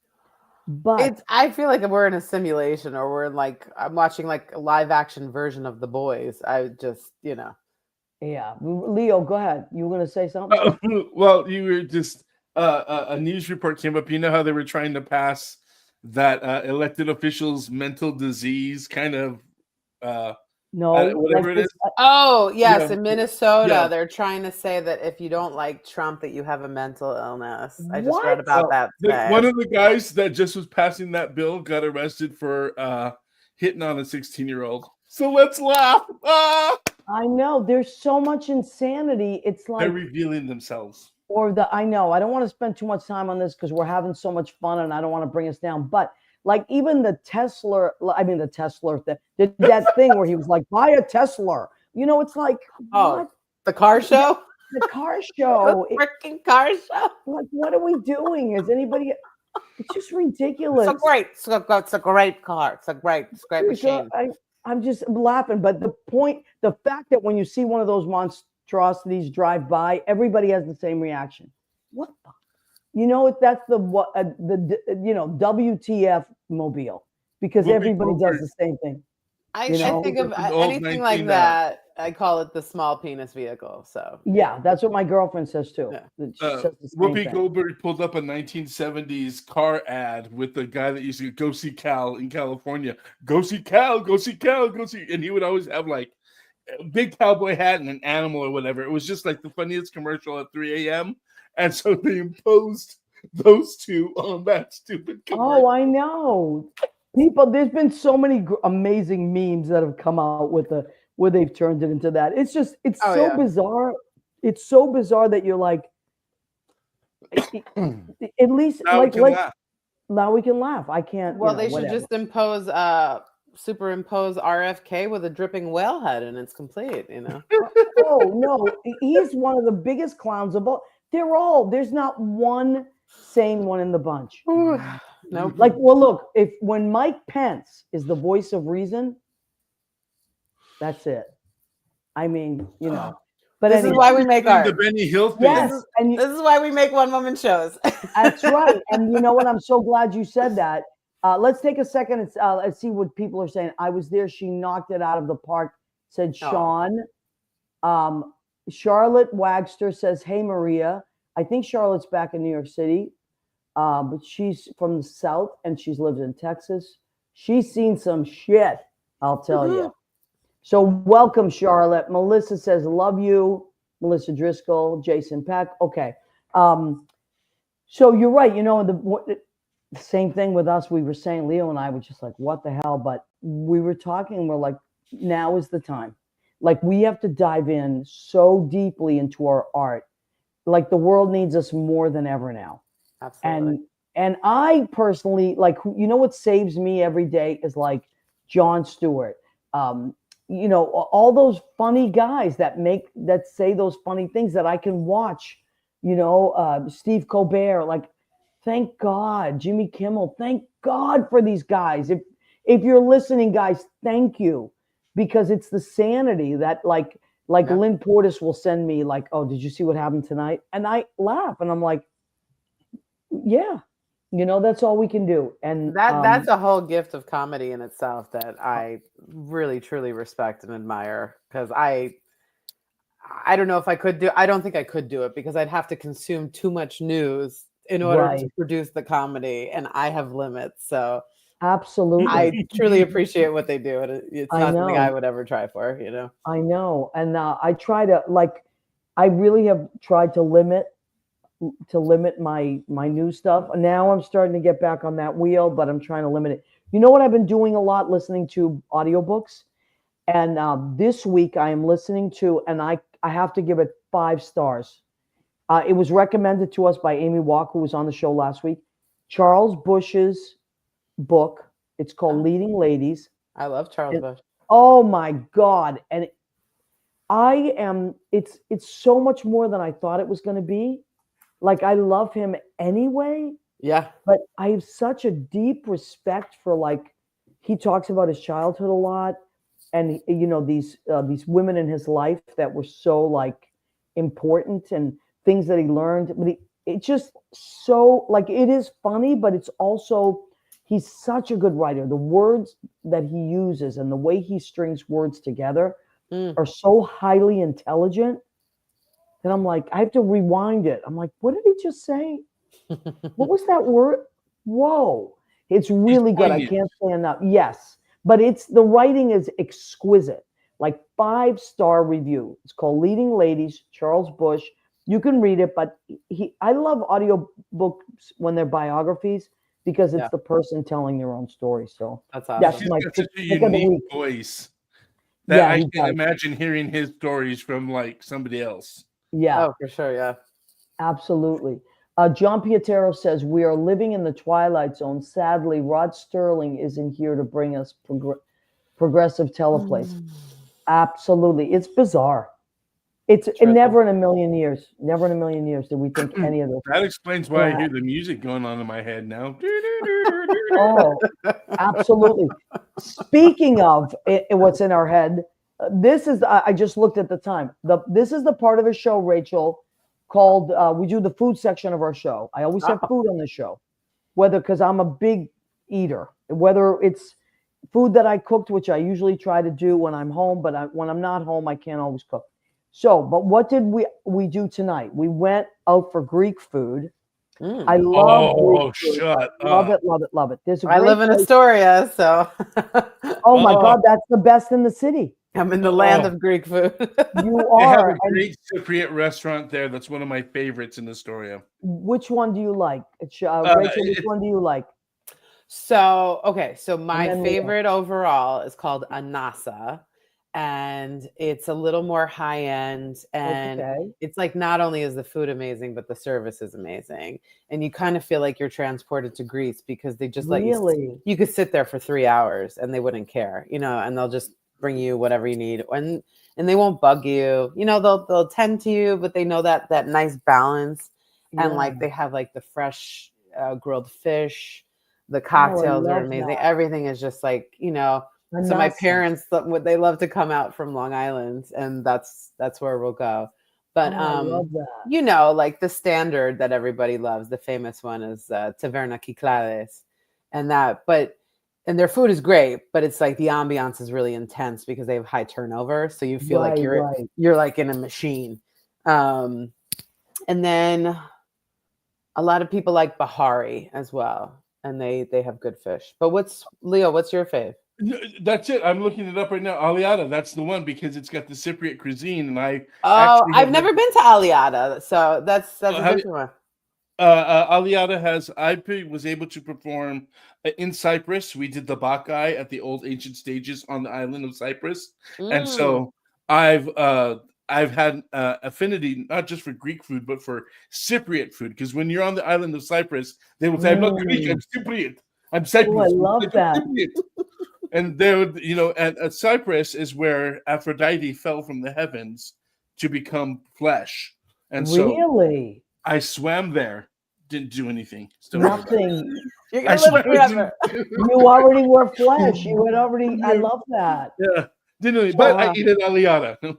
But I feel like we're in a simulation or we're in like, I'm watching like a live action version of The Boys. I just, you know. Yeah. Leo, go ahead. You were going to say something? Well, you were just, a news report came up. You know how they were trying to pass that elected officials' mental disease kind of, whatever it is. Oh, yes. In Minnesota, they're trying to say that if you don't like Trump, that you have a mental illness. I just read about that today. One of the guys that just was passing that bill got arrested for hitting on a 16-year-old. So let's laugh. I know. There's so much insanity. It's like they're revealing themselves. I know. I don't want to spend too much time on this because we're having so much fun and I don't want to bring us down. But like even that thing where he was like, buy a Tesla. You know, it's like, what? The car show? The car show. The freaking car show. Like, what are we doing? Is anybody? It's just ridiculous. It's a great car. It's a great machine. I'm just laughing. But the fact that when you see one of those monstrosities drive by, everybody has the same reaction. What the? That's the WTF mobile, because Whoopi everybody does Goldberg. the same thing. I know? think of The old anything 19, like that. I call it the small penis vehicle. So Yeah, that's what my girlfriend says too. Yeah. She says the same Whoopi thing. Goldberg pulled up a 1970s car ad with the guy that used to go see Cal in California. Go see Cal, go see Cal, go see. And he would always have like a big cowboy hat and an animal or whatever. It was just like the funniest commercial at 3 a.m. And so they imposed those two on that stupid commercial. Oh, I know. There's been so many amazing memes that have come out with where they've turned it into that. It's so bizarre. It's so bizarre that you're like, at least Now we can laugh. Now we can laugh. I can't. Well, they should whatever. just superimpose RFK with a dripping whale head, and it's complete. Oh no, he's one of the biggest clowns of all. There's not one sane one in the bunch. Nope. Like, well, look, when Mike Pence is the voice of reason, that's it. I mean, But this is why we make art. The Benny Hill thing. Yes, this is why we make one-woman shows. That's right. And you know what? I'm so glad you said that. Let's take a second and let's see what people are saying. I was there. She knocked it out of the park, said Sean. Charlotte Wagster says, hey, Maria. I think Charlotte's back in New York City, but she's from the South and she's lived in Texas. She's seen some shit, I'll tell you. So welcome, Charlotte. Melissa says, love you. Melissa Driscoll, Jason Peck. Okay. So you're right. The same thing with us. We were saying, Leo and I were just like, what the hell? But we were talking, we're like, now is the time. Like, we have to dive in so deeply into our art. Like, the world needs us more than ever now. Absolutely. And I personally, like, what saves me every day is like Jon Stewart. All those funny guys that say those funny things that I can watch, Steve Colbert, like, thank God, Jimmy Kimmel, thank God for these guys. If you're listening, guys, thank you, because it's the sanity that like Lynn Portis will send me like, oh, did you see what happened tonight? And I laugh and I'm like, yeah, that's all we can do. And that's a whole gift of comedy in itself that I really, truly respect and admire, because I don't know if I could do. I don't think I could do it, because I'd have to consume too much news in order to produce the comedy, and I have limits. So absolutely, I truly appreciate what they do, and it's not something I would ever try for. I know, and I try to I really have tried to limit my new stuff. Now I'm starting to get back on that wheel, but I'm trying to limit it. You know what I've been doing a lot? Listening to audiobooks. And this week I am listening to, and I have to give it 5 stars. It was recommended to us by Amy Walker, who was on the show last week. Charles Bush's book. It's called Leading Ladies. I love Charles Bush. Oh my God. And it's so much more than I thought it was going to be. Like, I love him anyway. Yeah. But I have such a deep respect for, like, he talks about his childhood a lot. And, these women in his life that were so, like, important, and things that he learned. But it's just so, like, it is funny, but it's also, he's such a good writer. The words that he uses and the way he strings words together are so highly intelligent that I'm like, I have to rewind it. I'm like, what did he just say? What was that word? Whoa. It's really good. I can't say enough. Yes. But the writing is exquisite. Like, 5-star review. It's called Leading Ladies, Charles Bush. You can read it, but I love audiobooks when they're biographies, because it's the person telling their own story. So that's awesome. That's my such a unique voice that I can imagine hearing his stories from, like, somebody else. Yeah. Oh, for sure. Yeah. Absolutely. John Pietero says, we are living in the twilight zone. Sadly, Rod Sterling isn't here to bring us progressive teleplays. Absolutely. It's bizarre. It's never in a million years. Never in a million years did we think any of this. That explains why I hear the music going on in my head now. Oh, absolutely. Speaking of what's in our head, this is, I just looked at the time. This is the part of the show, Rachel, called, we do the food section of our show. I always have food on the show, because I'm a big eater, whether it's food that I cooked, which I usually try to do when I'm home, but when I'm not home, I can't always cook. So, but what did we do tonight? We went out for Greek food. I love Greek food. Love it, love it, love it. I live in Astoria, so. Oh my God, that's the best in the city. I'm in the land of Greek food. You They have are. a great Cypriot restaurant there. That's one of my favorites in Astoria. Which one do you like? Rachel, which one do you like? So, okay. So my favorite overall is called Anasa. And it's a little more high end, and it's like not only is the food amazing, but the service is amazing, and you kind of feel like you're transported to Greece because they just let you could sit there for 3 hours and they wouldn't care, and they'll just bring you whatever you need, and they won't bug you, they'll tend to you, but they know that nice balance, and like they have like the fresh grilled fish, the cocktails are amazing, everything is just like So my parents, they love to come out from Long Island, and that's where we'll go. But I love that. like the standard that everybody loves, the famous one is Taverna Kyklades, and their food is great, but it's like the ambiance is really intense because they have high turnover, so you feel like you're like in a machine. And then a lot of people like Bahari as well, and they have good fish. But what's your fave? That's it. I'm looking it up right now. Aliada, that's the one because it's got the Cypriot cuisine, and I've never been to Aliada, so that's a different one. Aliada has. I was able to perform in Cyprus. We did the Bacchae at the old ancient stages on the island of Cyprus, and so I've had affinity not just for Greek food but for Cypriot food, because when you're on the island of Cyprus, they will say, "I'm not Greek. I'm Cypriot. I'm Cyprus." I love that. And they would, at Cyprus is where Aphrodite fell from the heavens to become flesh. And so I swam there, didn't do anything. Nothing. You're gonna live forever. You already were flesh. You had already. I love that. Yeah, didn't. But I ate at Aliada.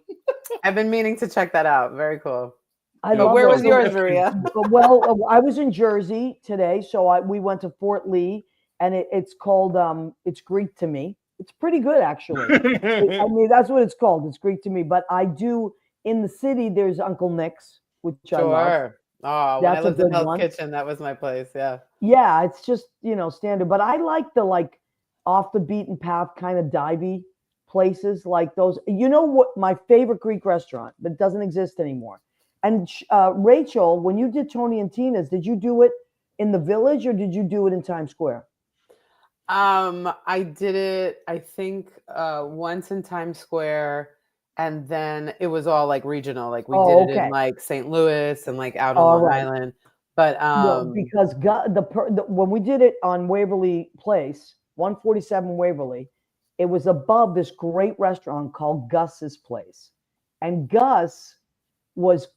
I've been meaning to check that out. Very cool. Where was yours, Maria? Well, I was in Jersey today, so we went to Fort Lee. And it's called, it's Greek to me. It's pretty good, actually. I mean, that's what it's called. It's Greek to me. But I do, in the city, there's Uncle Nick's, which I love. Oh, when I lived in Hell's Kitchen, that was my place, yeah. Yeah, it's just, standard. But I like the, off the beaten path kind of divey places like those. You know what? My favorite Greek restaurant, but it doesn't exist anymore. And Rachel, when you did Tony and Tina's, did you do it in the Village or did you do it in Times Square? I did it, I think, once in Times Square, and then it was all like regional. Like we did it in like St. Louis and like out on Long Island. But because when we did it on Waverly Place, 147 Waverly, it was above this great restaurant called Gus's Place, and Gus was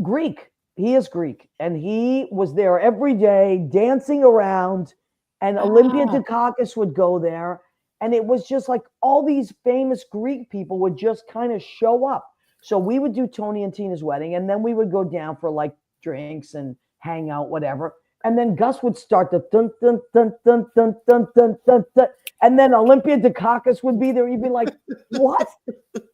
Greek. He is Greek, and he was there every day dancing around. And Olympia Dukakis would go there. And it was just like all these famous Greek people would just kind of show up. So we would do Tony and Tina's wedding. And then we would go down for like drinks and hang out, whatever. And then Gus would start the dun, dun, dun, dun, dun, dun, dun, dun, dun. And then Olympia Dukakis would be there. You'd be like, what?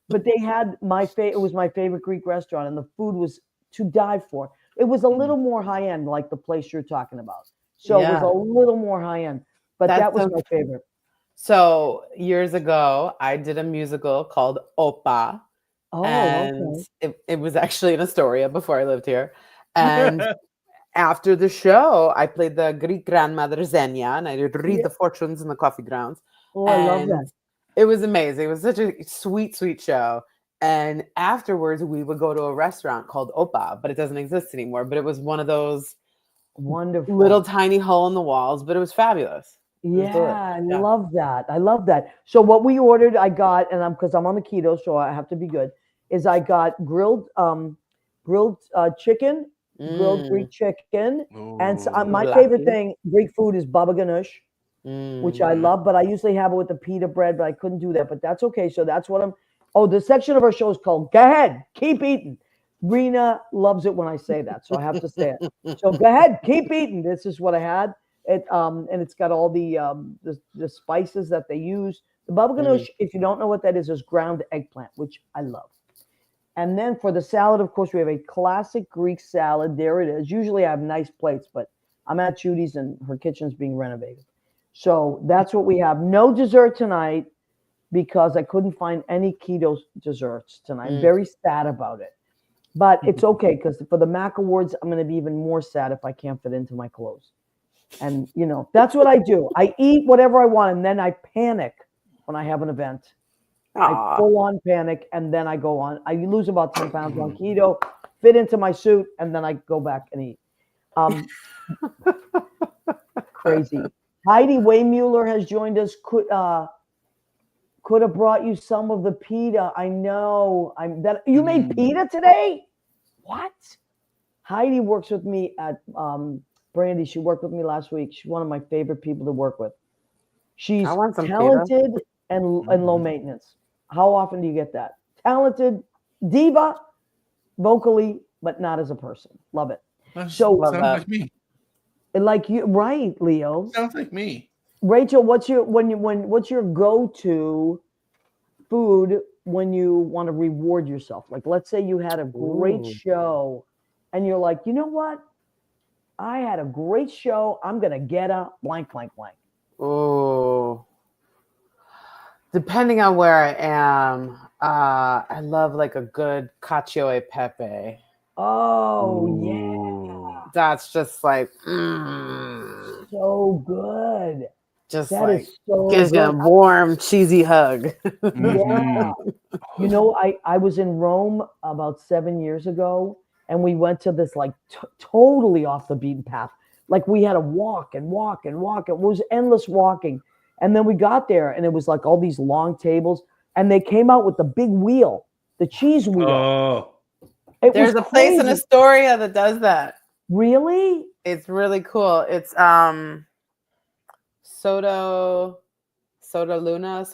But they had it was my favorite Greek restaurant. And the food was to die for. It was a little more high end, like the place you're talking about. So it was a little more high end, but that was my favorite. So years ago, I did a musical called Opa. And it was actually in Astoria before I lived here. And after the show, I played the Greek grandmother Xenia, and I did read the fortunes in the coffee grounds. Oh, I love that. It was amazing. It was such a sweet, sweet show. And afterwards, we would go to a restaurant called Opa, but it doesn't exist anymore. But it was one of those wonderful little tiny hole in the walls, but it was fabulous. I love that. I love that. So what we ordered, I got, and because I'm on the keto, so I have to be good. is I got grilled chicken, grilled Greek chicken, and so, my favorite thing, Greek food, is baba ganoush, which I love. But I usually have it with the pita bread, but I couldn't do that. But that's okay. So that's what I'm. Oh, the section of our show is called "Go Ahead, Keep Eating." Rena loves it when I say that, so I have to say it. So go ahead, keep eating. This is what I had. It and it's got all the spices that they use. The baba ganoush, if you don't know what that is ground eggplant, which I love. And then for the salad, of course, we have a classic Greek salad. There it is. Usually I have nice plates, but I'm at Judy's and her kitchen's being renovated. So that's what we have. No dessert tonight because I couldn't find any keto desserts tonight. I'm very sad about it. But it's okay because for the Mac Awards, I'm going to be even more sad if I can't fit into my clothes. And, that's what I do. I eat whatever I want, and then I panic when I have an event. I full on panic, and then I go on. I lose about 10 pounds on keto, fit into my suit, and then I go back and eat. Crazy. Heidi Waymuller has joined us. Could have brought you some of the pita. I know. You made pita today? What? Heidi works with me at Brandy. She worked with me last week. She's one of my favorite people to work with. She's talented and low maintenance. How often do you get that? Talented diva, vocally, but not as a person. Love it. Sounds like me. Like you, right, Leo? Sounds like me. Rachel, what's your go-to food when you want to reward yourself? Like, let's say you had a great show and you're like, you know what? I had a great show. I'm going to get a blank, blank, blank. Oh, depending on where I am, I love like a good cacio e pepe. Oh, yeah. That's just like, so good. Just that like so gives you a warm, cheesy hug. Yeah. I was in Rome about 7 years ago, and we went to this like totally off the beaten path. Like we had to walk and walk and walk. It was endless walking. And then we got there, and it was like all these long tables, and they came out with the big wheel, the cheese wheel. Oh. There's a place in Astoria that does that. Really? It's really cool. It's Soto La Luna.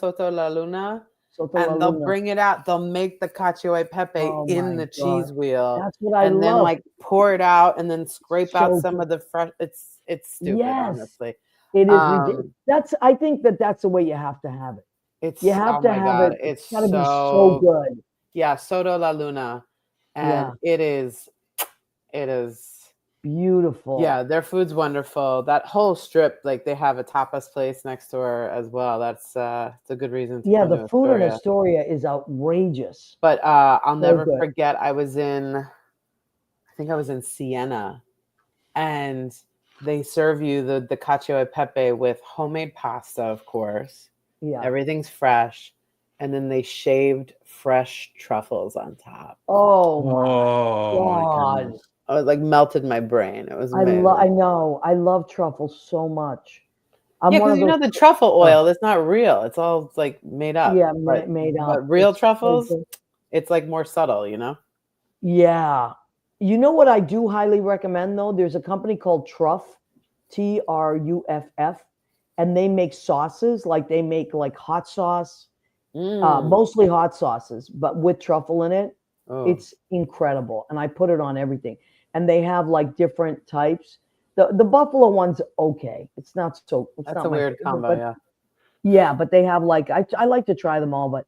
And they'll bring it out. They'll make the cacio e pepe in the cheese wheel. That's what I love. And then like pour it out and then scrape out some of the fresh. It's stupid, honestly. It is ridiculous. I think that's the way you have to have it. You have to have it. It's gotta be so good. Yeah, Soto La Luna. And it is beautiful. Yeah, their food's wonderful. That whole strip, like they have a tapas place next door as well. That's it's a good reason to come the food in Astoria is outrageous. But I'll never forget, I think I was in Siena, and they serve you the cacio e pepe with homemade pasta, of course. Yeah. Everything's fresh. And then they shaved fresh truffles on top. Oh my God. Oh, it like melted my brain. It was amazing. I know. I love truffles so much. Because the truffle oil, that's not real. It's all like made up. Yeah, made up. But real truffles, it's like more subtle, Yeah. You know what I do highly recommend, though? There's a company called Truff, Truff, and they make sauces. Like they make like hot sauce, mostly hot sauces, but with truffle in it. Oh. It's incredible. And I put it on everything. And they have like different types. The buffalo one's okay. It's not so. That's a weird combo, yeah. Yeah, but they have like I like to try them all, but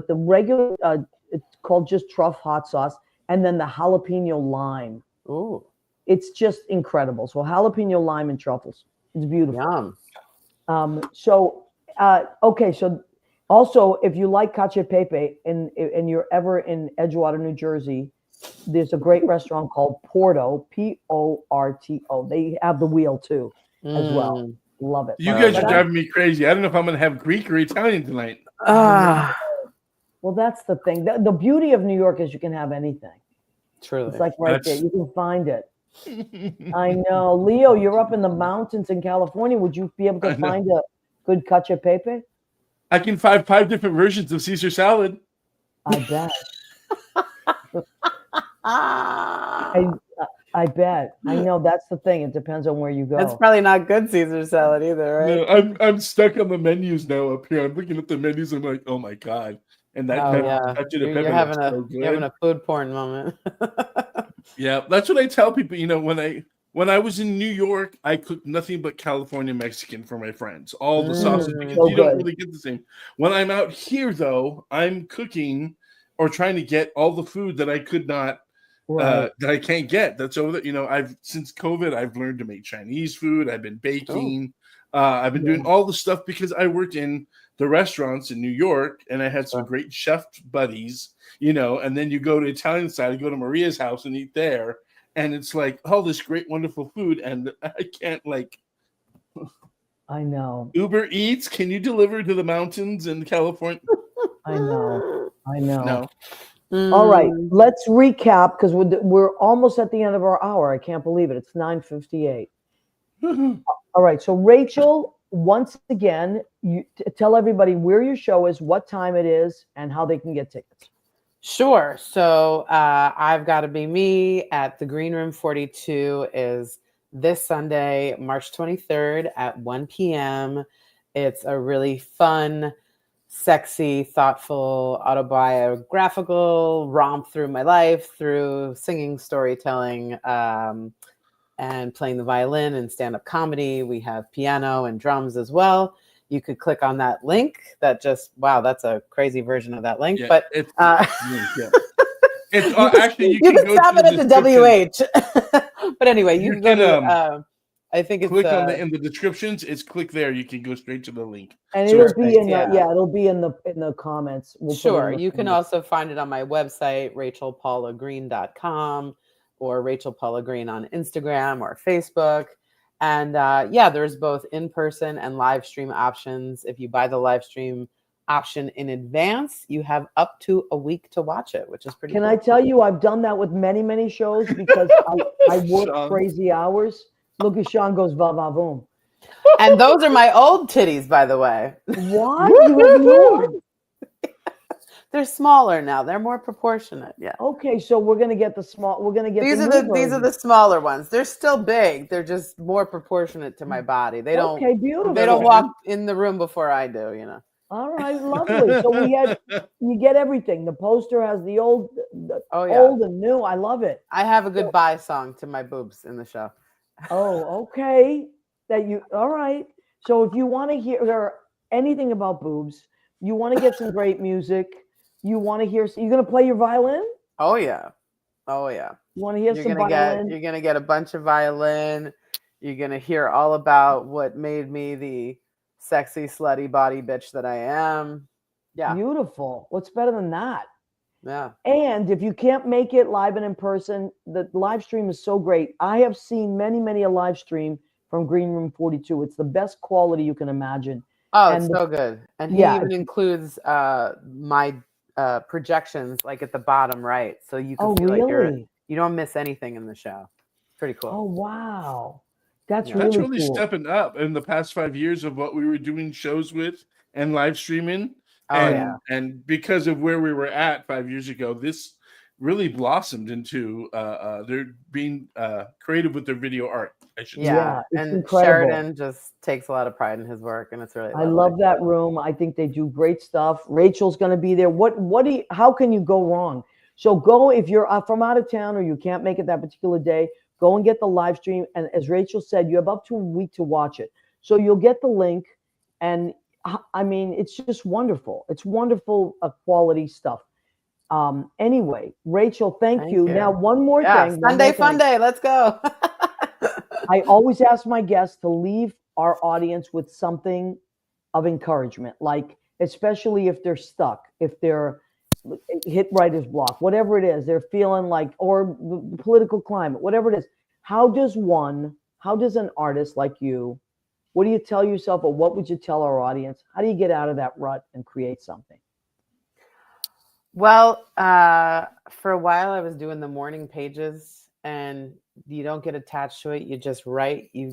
the regular it's called just Truff hot sauce, and then the jalapeno lime. Ooh, it's just incredible. So jalapeno lime and truffles. It's beautiful. Yum. So also, if you like cacio e pepe and you're ever in Edgewater, New Jersey, there's a great restaurant called Porto, Porto. They have the wheel too, as well. Love it. You guys are driving me crazy. I don't know if I'm going to have Greek or Italian tonight. Well, that's the thing. The beauty of New York is you can have anything. Truly. It's like there. You can find it. I know. Leo, you're up in the mountains in California. Would you be able to find a good cacio e pepe? I can find 5 different versions of Caesar salad. I bet. I bet. I know that's the thing. It depends on where you go. It's probably not good Caesar salad either, right? No, I'm stuck on the menus now up here. I'm looking at the menus. I'm like, oh my god! And that You're having a food porn moment. Yeah, that's what I tell people. When I was in New York, I cooked nothing but California Mexican for my friends. All the sauces because so you don't good. really get the same. When I'm out here, though, I'm cooking or trying to get all the food that I could not. Right. That I can't get. That's over. I've since COVID, I've learned to make Chinese food. I've been baking. I've been doing all the stuff because I worked in the restaurants in New York, and I had some great chef buddies. And then you go to Italian side, you go to Maria's house and eat there, and it's like all this great, wonderful food, and I can't I know. Uber Eats. Can you deliver to the mountains in California? I know. No. All right, let's recap because we're almost at the end of our hour. I can't believe it. It's 9:58. All right, so Rachel, once again, you tell everybody where your show is, what time it is, and how they can get tickets. Sure. So I've Got to Be Me at the Green Room 42 is this Sunday, March 23rd at 1 p.m. It's a really fun, sexy, thoughtful, autobiographical romp through my life, through singing, storytelling, and playing the violin and stand-up comedy. We have piano and drums as well. You could click on that link. That's a crazy version of that link. Yeah, but it's actually you can stop it at the WH. But anyway, you can go to. I think it's click in the descriptions. It's click there. You can go straight to the link, and it'll be in it'll be in the comments. Sure, you can also find it on my website, rachelpaulagreen.com, or Rachel Paula Green on Instagram or Facebook. And there's both in-person and live stream options. If you buy the live stream option in advance, you have up to a week to watch it, which is pretty cool. I tell you, I've done that with many, many shows because I work crazy hours. Look at Sean goes va va boom. And those are my old titties, by the way. What? You have more? They're smaller now. They're more proportionate. Yeah. Okay, so we're gonna get the small. We're gonna get these are the smaller ones. They're still big. They're just more proportionate to my body. They don't. Okay, beautiful. They don't walk in the room before I do. All right, lovely. So you get everything. The poster has the old, old and new. I love it. I have a goodbye song to my boobs in the show. Oh, okay. All right. So if you want to hear anything about boobs, you want to get some great music, you want to hear, you're going to play your violin? Oh, yeah. You want to hear some violin? You're going to get a bunch of violin. You're going to hear all about what made me the sexy, slutty body bitch that I am. Yeah. Beautiful. What's better than that? Yeah. And if you can't make it live and in person, the live stream is so great. I have seen many a live stream from Green Room 42. It's the best quality you can imagine. Oh, it's so good. And he even includes my projections like at the bottom right. So you can feel like you don't miss anything in the show. Pretty cool. Oh, wow. That's really cool. Stepping up in the past 5 years of what we were doing shows with and live streaming. And because of where we were at 5 years ago, this really blossomed into they're being creative with their video art. I should say. And incredible. Sheridan just takes a lot of pride in his work, and it's really lovely. I love that room. I think they do great stuff. Rachel's going to be there. How can you go wrong? So go, if you're from out of town or you can't make it that particular day, go and get the live stream. And as Rachel said, you have up to a week to watch it. So you'll get the link, and I mean, it's just wonderful. It's wonderful quality stuff. Anyway, Rachel, thank you. Now, one more thing. Sunday fun day. Let's go. I always ask my guests to leave our audience with something of encouragement, like especially if they're stuck, if they're hit writer's block, whatever it is, they're feeling like, or the political climate, whatever it is. How does an artist like you, what do you tell yourself, or what would you tell our audience? How do you get out of that rut and create something? Well, for a while I was doing the morning pages, and you don't get attached to it. You just write, you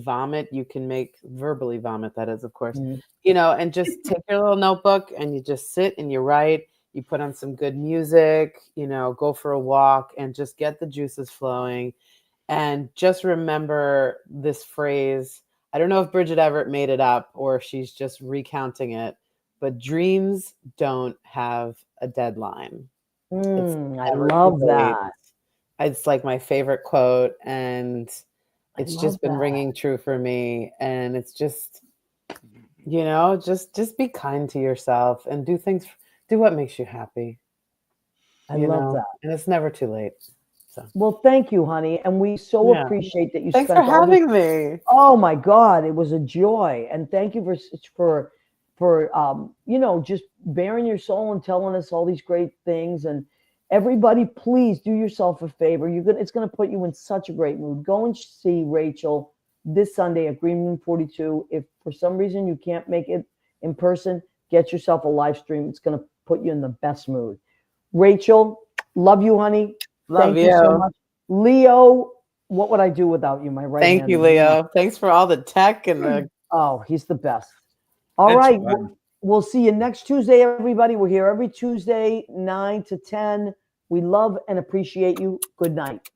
vomit. You can verbally vomit, that is, of course, and just take your little notebook and you just sit and you write. you put on some good music, you know, go for a walk and just get the juices flowing. And just remember this phrase. I don't know if Bridget Everett made it up or if she's just recounting it, but dreams don't have a deadline. I love that. It's like my favorite quote, and it's just been ringing true for me. And it's just, you know, just be kind to yourself and do what makes you happy. I love that. And it's never too late. So. Well, thank you, honey. And we so appreciate that you Thanks for having me. Oh my God, it was a joy. And thank you for you know, just bearing your soul and telling us all these great things. And everybody, please do yourself a favor. It's gonna put you in such a great mood. Go and see Rachel this Sunday at Green Room 42. If for some reason you can't make it in person, get yourself a live stream. It's gonna put you in the best mood. Rachel, love you, honey. Thank you so much. Leo, what would I do without you, my right hand? Thank you, Leo. Thanks for all the tech and the... Oh, he's the best. All right. We'll see you next Tuesday, everybody. We're here every Tuesday, 9 to 10. We love and appreciate you. Good night.